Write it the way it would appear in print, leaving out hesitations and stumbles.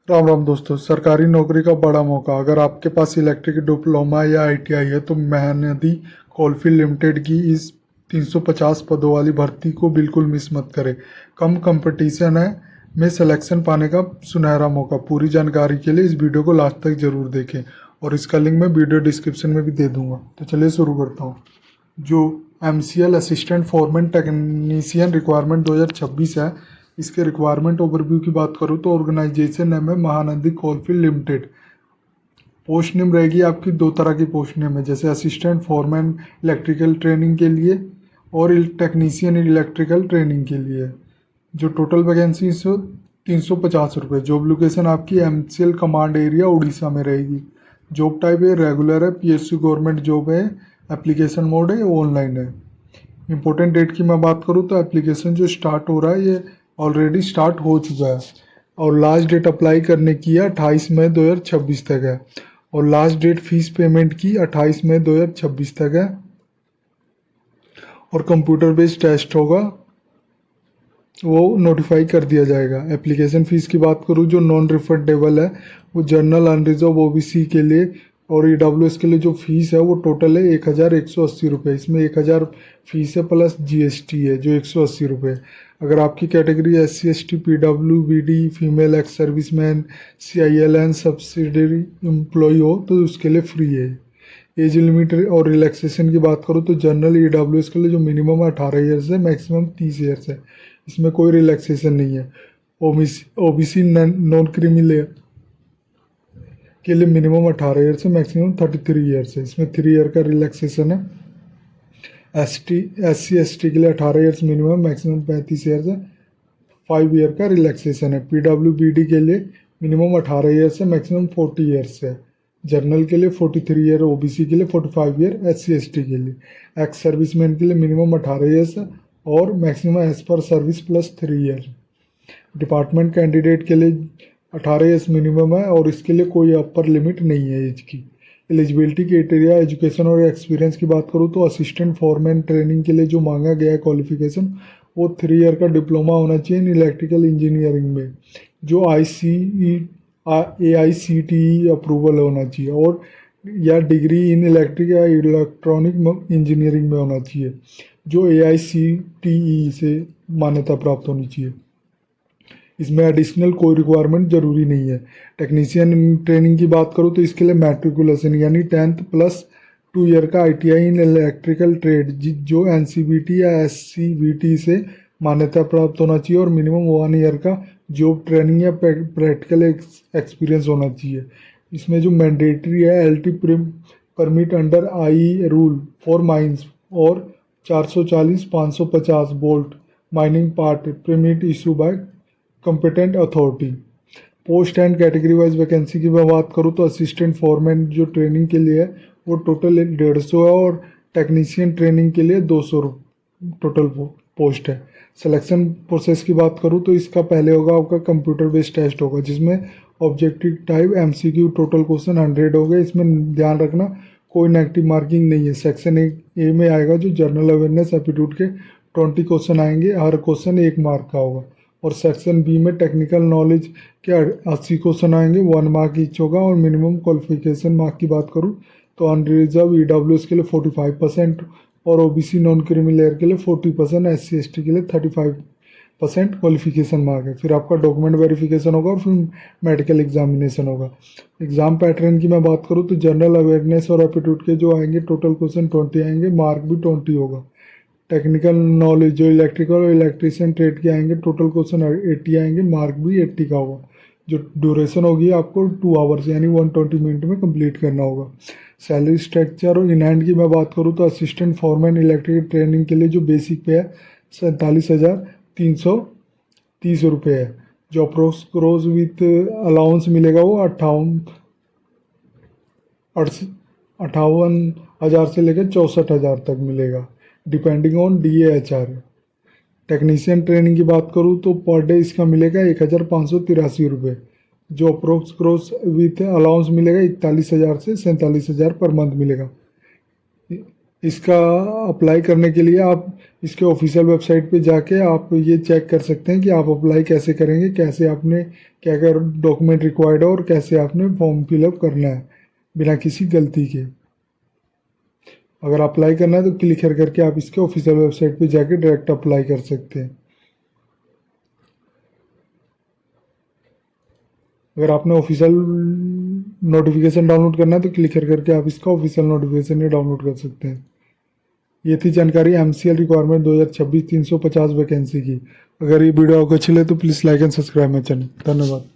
राम राम दोस्तों। सरकारी नौकरी का बड़ा मौका। अगर आपके पास इलेक्ट्रिक डिप्लोमा या आईटीआई है तो महानदी कोलफील्ड लिमिटेड की इस 350 पदों वाली भर्ती को बिल्कुल मिस मत करें। कम कंपटीशन है में सिलेक्शन पाने का सुनहरा मौका। पूरी जानकारी के लिए इस वीडियो को लास्ट तक जरूर देखें और इसका लिंक मैं वीडियो डिस्क्रिप्शन में भी दे दूंगा। तो चलिए शुरू करता हूँ। जो MCL assistant foreman technician requirement 2026 है, इसके रिक्वायरमेंट ओवरव्यू की बात करूँ तो ऑर्गेनाइजेशन नेम है Mahanadi coalfield limited. Post name रहेगी आपकी दो तरह की पोस्ट नेम है, जैसे असिस्टेंट फॉरमैन इलेक्ट्रिकल ट्रेनिंग के लिए और टेक्नीशियन इलेक्ट्रिकल ट्रेनिंग के लिए। जो टोटल वैकेंसी 350 रुपये। जॉब लोकेशन आपकी MCL कमांड एरिया उड़ीसा में रहेगी। जॉब टाइप है रेगुलर है, PSU गवर्नमेंट जॉब है, एप्लीकेशन मोड है, ऑनलाइन है। इम्पोर्टेंट डेट की मैं बात करूँ तो एप्लीकेशन जो स्टार्ट हो रहा है ये ऑलरेडी स्टार्ट हो चुका है और लास्ट डेट अप्लाई करने की है 28 मई 2026 तक है और लास्ट डेट फीस पेमेंट की 28 मई 2026 तक है और कंप्यूटर बेस्ड टेस्ट होगा, वो नोटिफाई कर दिया जाएगा। एप्लीकेशन फ़ीस की बात करूँ जो नॉन रिफंडेबल है वो जनरल अनरिजर्व OBC के लिए और EWS के लिए जो फीस है वो टोटल है 1180 रुपये। इसमें 1000 फीस है प्लस GST है जो 180 रुपये। अगर आपकी category SC ST PWBD female ex serviceman CILN subsidiary employ हो तो उसके लिए फ्री है। एज लिमिट और रिलैक्सेशन की बात करूँ तो जनरल EWS के लिए जो मिनिमम 18 ईयर्स है, मैक्सिमम 30 ईयर्स है। इसमें कोई रिलैक्सेशन नहीं है। OBC नॉन क्रिमिनल के लिए मिनिमम 18 ईयर से मैक्सिमम 33 ईयर्स है। इसमें 3 ईयर का रिलैक्सेशन है। SC ST के लिए 18 ईयर्स मिनिमम, मैक्सिमम 35 ईयर्स है। 5 ईयर का रिलैक्सेशन है। PWBD के लिए मिनिमम 18 ईयर्स है, मैक्सिमम 40 ईयर्स है। जनरल के लिए 43 ईयर, OBC के लिए 45 ईयर, SC ST के लिए। एक्स सर्विसमैन के लिए मिनिमम 18 ईयर्स है और मैक्सिमम एज पर service plus 3 year. Department candidate के लिए 18 ईयर्स मिनिमम है और इसके लिए कोई अपर लिमिट नहीं है एज की। एलिजिबिलिटी क्राइटेरिया एजुकेशन और एक्सपीरियंस की बात करूँ तो असिस्टेंट फॉरमैन ट्रेनिंग के लिए जो मांगा गया है क्वालिफिकेशन वो 3 ईयर का डिप्लोमा होना चाहिए इन इलेक्ट्रिकल इंजीनियरिंग में, जो AICTE अप्रूवल होना चाहिए और या डिग्री इन इलेक्ट्रिक या इलेक्ट्रॉनिक इंजीनियरिंग में होना चाहिए जो AICTE से मान्यता प्राप्त होनी चाहिए। इसमें एडिशनल कोई रिक्वायरमेंट जरूरी नहीं है। टेक्नीशियन ट्रेनिंग की बात करूँ तो इसके लिए मैट्रिकुलेशन यानी 10th प्लस 2 ईयर का ITI इन इलेक्ट्रिकल ट्रेड जो NCVT या SCVT से मान्यता प्राप्त होना चाहिए और मिनिमम 1 ईयर का जॉब ट्रेनिंग या प्रैक्टिकल एक्सपीरियंस होना चाहिए। इसमें जो मैंडेटरी है LT permit under IE rule for mines और 440-550 bolt mining part permit issue bye competent authority. Post and category wise vacancy की मैं बात करूँ तो असिस्टेंट फॉरमैन जो ट्रेनिंग के लिए है वो टोटल 150 है और टेक्नीशियन ट्रेनिंग के लिए 200 टोटल पोस्ट है। सिलेक्शन प्रोसेस की बात करूँ तो इसका पहले होगा आपका कंप्यूटर बेस्ड टेस्ट होगा जिसमें objective type MCQ total question 100 हो गए। इसमें ध्यान रखना कोई नेगेटिव मार्किंग नहीं है। सेक्शन A में आएगा जो जनरल अवेयरनेस एप्टीट्यूड के 20 क्वेश्चन आएंगे, हर क्वेश्चन 1 मार्क का होगा और सेक्शन B में टेक्निकल नॉलेज के 80 क्वेश्चन आएंगे, 1 मार्क ईच होगा और मिनिमम क्वालिफिकेशन मार्क की बात करूँ तो अनरिजर्व EWS के लिए 45% और OBC नॉन क्रिमिनल के लिए 40%, SC ST के लिए 35% क्वालिफिकेशन मार्क है। फिर आपका डॉक्यूमेंट वेरिफिकेशन होगा और फिर मेडिकल एग्जामिनेशन होगा। एग्जाम पैटर्न की मैं बात करूँ तो जनरल अवेयरनेस और एप्टीट्यूड के जो आएंगे टोटल क्वेश्चन 20 आएंगे, मार्क भी 20 होगा। टेक्निकल नॉलेज जो इलेक्ट्रिकल और इलेक्ट्रीशियन ट्रेड के आएंगे टोटल क्वेश्चन 80 आएंगे, मार्क भी 80 का होगा। जो ड्यूरेशन होगी आपको 2 आवर्स यानी 120 मिनट में कंप्लीट करना होगा। सैलरी स्ट्रक्चर और इन हैंड की मैं बात करूँ तो असिस्टेंट फॉरमैन इलेक्ट्रिकल ट्रेनिंग के लिए जो बेसिक पे है 47,330 रुपये है। जो अप्रोक्स क्रोज विथ अलाउंस मिलेगा वो 58,000 से लेकर 64,000 तक मिलेगा depending on DAHR। Technician training की बात करूँ तो पर डे इसका मिलेगा 1,583 रुपये। जो अप्रोक्स क्रॉस विथ अलाउंस मिलेगा 41,000 से 47,000 पर मंथ मिलेगा। इसका अप्लाई करने के लिए आप इसके ऑफिशियल वेबसाइट पे जाके आप ये चेक कर सकते हैं कि आप अप्लाई कैसे करेंगे, कैसे आपने क्या क्या डॉक्यूमेंट रिक्वायर्ड है और कैसे आपने फॉर्म फिलअप करना है बिना किसी गलती के। अगर अप्लाई करना है तो क्लिक करके आप इसके ऑफिशियल वेबसाइट पे जाके डायरेक्ट अप्लाई कर सकते हैं। अगर आपने ऑफिशियल नोटिफिकेशन डाउनलोड करना है तो क्लिक करके आप इसका ऑफिशियल नोटिफिकेशन ही डाउनलोड कर सकते हैं। ये थी जानकारी MCL रिक्वायरमेंट 2026 350 वैकेंसी की। अगर ये वीडियो आपको अच्छी लगे तो please like and subscribe my channel. धन्यवाद।